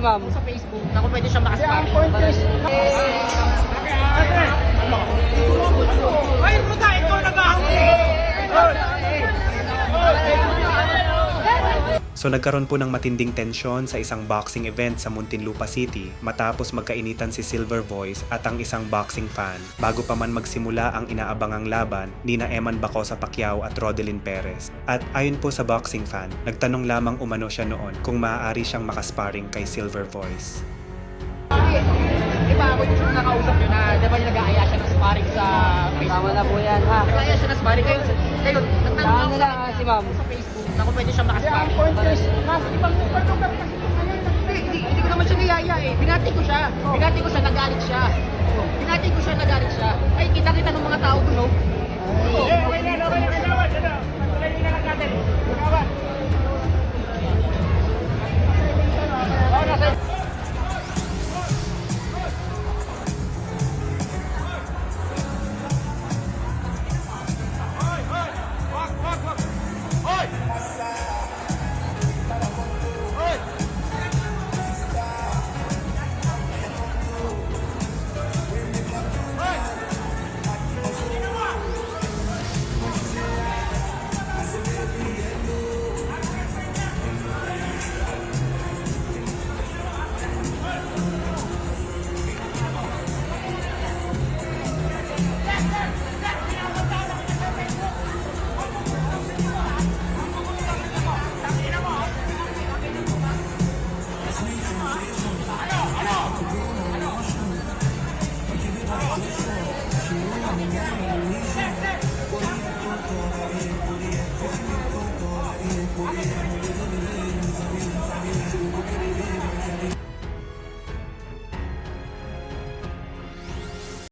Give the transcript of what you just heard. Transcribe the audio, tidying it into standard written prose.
ma'am. Sa Facebook, naku pwede siya makasama. Ay, puta, ikaw nag-ahuli! So nagkaroon po ng matinding tensyon sa isang boxing event sa Muntinlupa City matapos magkainitan si Silver Voice at ang isang boxing fan bago pa man magsimula ang inaabangang laban ni na Eman Bacosa Pacquiao at Rodelyn Perez. At ayon po sa boxing fan, nagtanong lamang umano siya noon kung maaari siyang makasparring kay Silver Voice. Di ba ako yung nakausap nyo na, di ba yung nag-aaya siya ng sparring sa Facebook? Tama na po yan, ha? Nag-aaya siya ng sparring kayo. Nagtanong Saan ako na sa lang, si ma'am? sa Facebook, naku pwede siya makasparring. Hindi ko naman siya niyaya eh. Binati ko siya, nagalit siya. Ay, kita-kita ng mga tao doon, no? Okay na, okay na. Tuloy na lang natin.